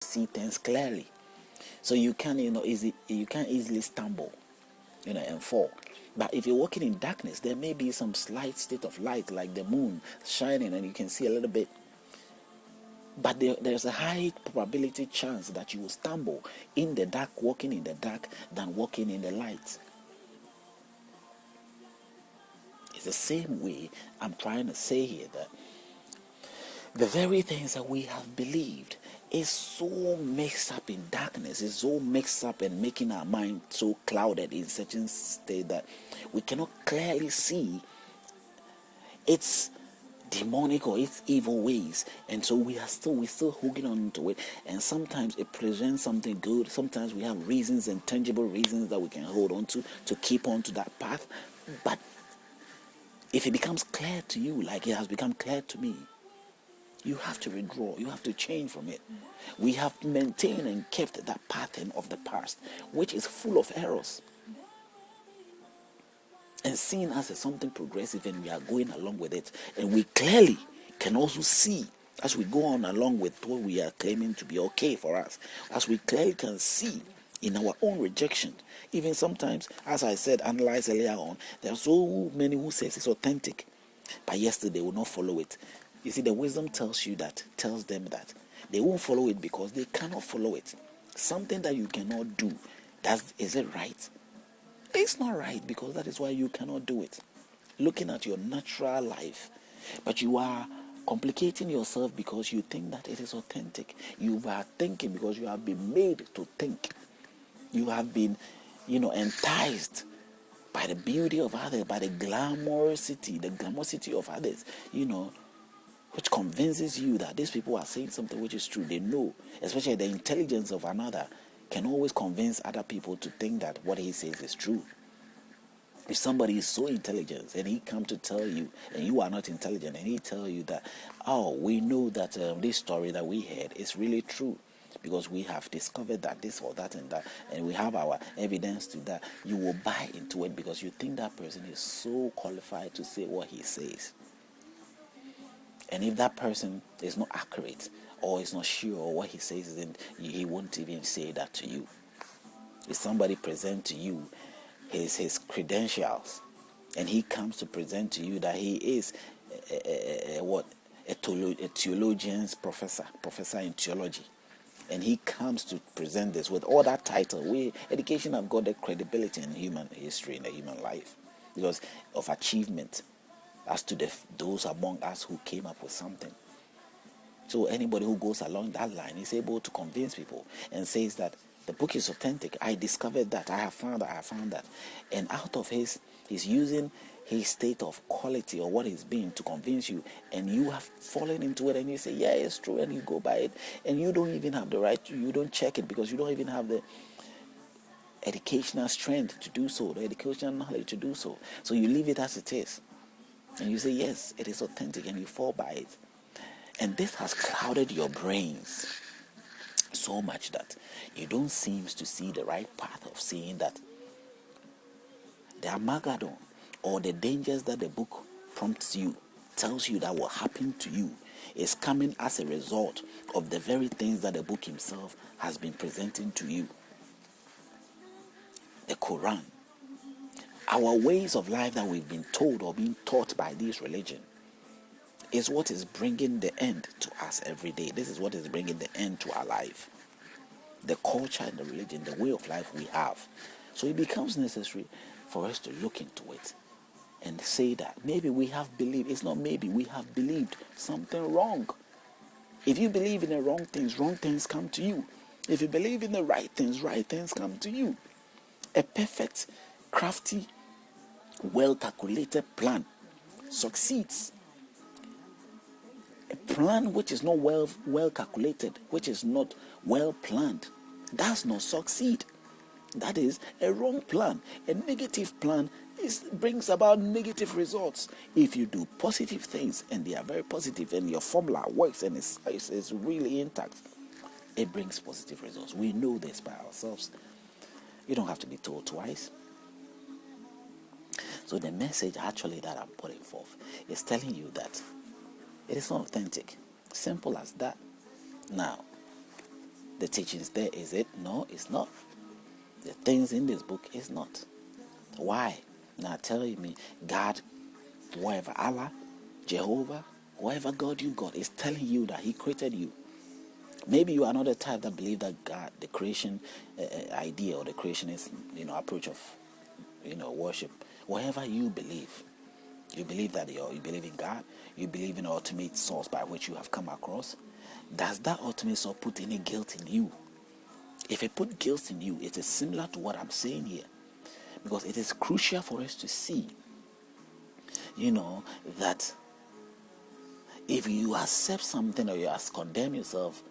see things clearly. So you can't easily stumble, and fall. But if you're walking in darkness, there may be some slight state of light, like the moon shining, and you can see a little bit. But there's a high probability chance that you will stumble in the dark, walking in the dark, than walking in the light. It's the same way I'm trying to say here that the very things that we have believed is so mixed up in darkness, is so mixed up and making our mind so clouded in such a state that we cannot clearly see its demonic or its evil ways, and so we're still holding on to it. And sometimes it presents something good, sometimes we have reasons and tangible reasons that we can hold on to keep on to that path. But if it becomes clear to you, like it has become clear to me, you have to withdraw, you have to change from it. We have maintained and kept that pattern of the past, which is full of errors, and seen as something progressive, and we are going along with it. And we clearly can also see, as we go on along with what we are claiming to be okay for us, as we clearly can see in our own rejection. Even sometimes, as I said, analyze earlier on, there are so many who says it's authentic, but yesterday they will not follow it. You see, the wisdom tells them that they won't follow it because they cannot follow it. Something that you cannot do, is it right? It's not right, because that is why you cannot do it. Looking at your natural life, but you are complicating yourself because you think that it is authentic. You are thinking because you have been made to think. You have been, enticed by the beauty of others, by the glamourosity of others, which convinces you that these people are saying something which is true. They know, especially the intelligence of another can always convince other people to think that what he says is true. If somebody is so intelligent and he come to tell you, and you are not intelligent, and he tell you that, we know that this story that we heard is really true, because we have discovered that this or that and that, and we have our evidence to that, you will buy into it because you think that person is so qualified to say what he says. And if that person is not accurate or is not sure what he says, then he won't even say that to you. If somebody presents to you his credentials, and he comes to present to you that he is a theologian's professor in theology, and he comes to present this with all that title, education have got the credibility in human history, in the human life, because of achievement as to those among us who came up with something. So anybody who goes along that line is able to convince people and says that the book is authentic. I discovered that. I have found that. And out of he's using his state of quality or what he's being to convince you, and you have fallen into it, and you say, yeah, it's true, and you go by it, and you don't even have the right to, you don't check it because you don't even have the educational strength to do so, the educational knowledge to do so. So you leave it as it is. And you say, yes, it is authentic, and you fall by it. And this has clouded your brains so much that you don't seem to see the right path of seeing that the Armageddon, or the dangers that the book prompts you, tells you that will happen to you, is coming as a result of the very things that the book himself has been presenting to you. The Quran. Our ways of life that we've been told or being taught by this religion is what is bringing the end to us every day. This is what is bringing the end to our life. The culture and the religion, the way of life we have. So it becomes necessary for us to look into it and say that maybe we have believed, it's not maybe, we have believed something wrong. If you believe in the wrong things come to you. If you believe in the right things come to you. A perfect, crafty, well-calculated plan succeeds. A plan which is not well calculated, which is not well planned, does not succeed. That is a wrong plan. A negative plan brings about negative results. If you do positive things and they are very positive and your formula works and it's really intact, it brings positive results. We know this by ourselves. You don't have to be told twice. So the message actually that I'm putting forth is telling you that it is not authentic. Simple as that. Now, the teachings there. Is it? No, it's not. The things in this book is not. Why? Now telling me God, whatever, Allah, Jehovah, whatever God you got is telling you that he created you. Maybe you are not the type that believe that God, the creation idea or the creationist, approach of, worship. Whatever you believe that you believe in God, you believe in the ultimate source by which you have come across. Does that ultimate source put any guilt in you? If it put guilt in you, it is similar to what I'm saying here, because it is crucial for us to see, that if you accept something or you condemn yourself,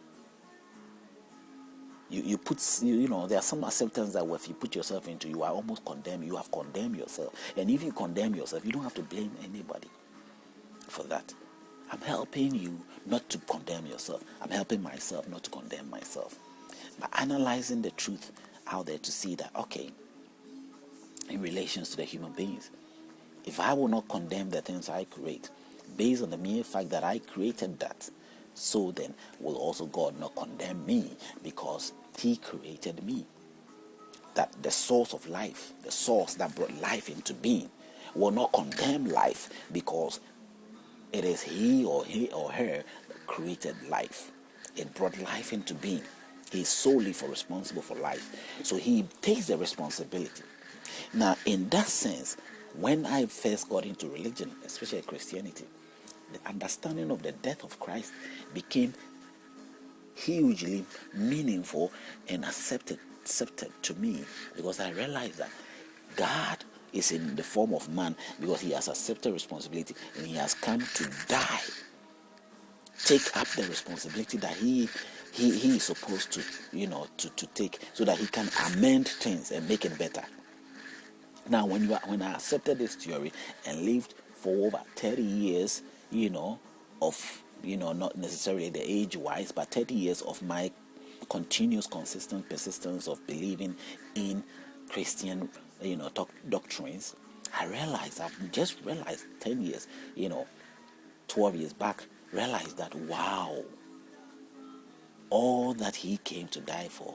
you put, there are some acceptance that if you put yourself into, you are almost condemned. You have condemned yourself. And if you condemn yourself, you don't have to blame anybody for that. I'm helping you not to condemn yourself. I'm helping myself not to condemn myself. By analyzing the truth out there to see that, okay, in relations to the human beings, if I will not condemn the things I create, based on the mere fact that I created that, so then will also God not condemn me, because he created me. That the source of life, the source that brought life into being, will not condemn life, because it is he or her that created life. It brought life into being. He is solely responsible for life. So he takes the responsibility. Now, in that sense, when I first got into religion, especially Christianity, the understanding of the death of Christ became hugely meaningful and accepted to me, because I realized that God is in the form of man, because he has accepted responsibility and he has come to die, take up the responsibility that he is supposed to to take, so that he can amend things and make it better. Now, when I accepted this theory and lived for over 30 years, of, not necessarily the age-wise, but 30 years of my continuous, consistent persistence of believing in Christian, doctrines, I've just realized 10 years, 12 years back, realized that, wow, all that he came to die for,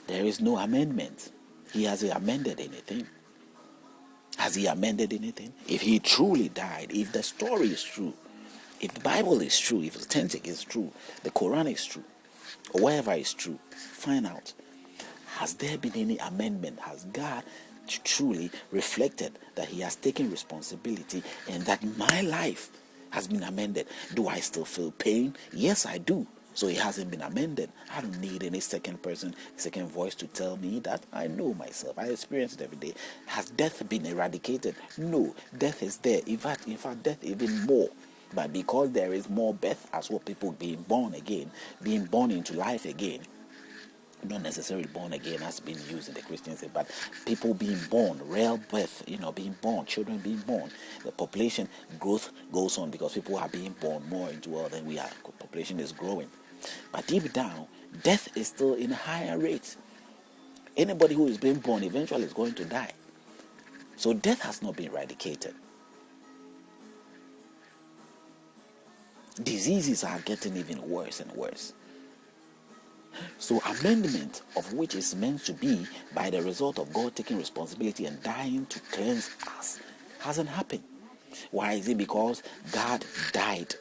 there is no amendment. He hasn't amended anything. Has he amended anything? If he truly died, if the story is true, if the Bible is true, if authentic is true, the Quran is true, or whatever is true, find out. Has there been any amendment? Has God truly reflected that he has taken responsibility and that my life has been amended? Do I still feel pain? Yes, I do. So it hasn't been amended. I don't need any second person, second voice to tell me that. I know myself. I experience it every day. Has death been eradicated? No. Death is there. In fact, death even more. But because there is more birth, as well, people being born again, being born into life again, not necessarily born again as being used in the Christian sense, but people being born, real birth, being born, children being born. The population growth goes on because people are being born more into the world than we are. Population is growing. But deep down, death is still in a higher rate. Anybody who is being born eventually is going to die. So death has not been eradicated. Diseases are getting even worse and worse. So amendment, of which is meant to be by the result of God taking responsibility and dying to cleanse us, hasn't happened. Why is it? Because God died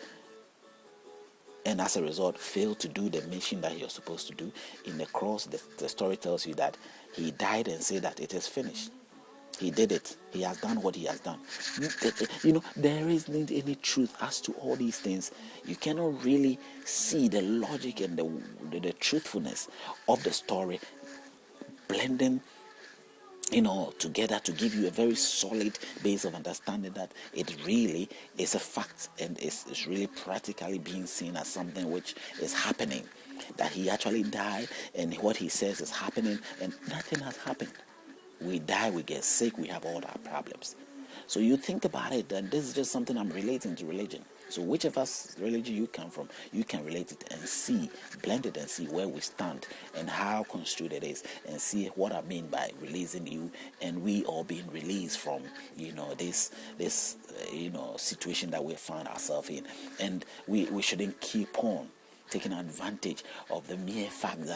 and as a result failed to do the mission that he was supposed to do. In the cross, the story tells you that he died and said that it is finished. He did it. He has done what he has done. There isn't any truth as to all these things. You cannot really see the logic and the truthfulness of the story blending together to give you a very solid base of understanding that it really is a fact and it's really practically being seen as something which is happening. That he actually died and what he says is happening, and nothing has happened. We die, we get sick, we have all our problems. So you think about it, and this is just something I'm relating to religion. So whichever religion you come from, you can relate it and see, blend it and see where we stand and how construed it is, and see what I mean by releasing you and we all being released from, this situation that we found ourselves in. And we shouldn't keep on taking advantage of the mere fact that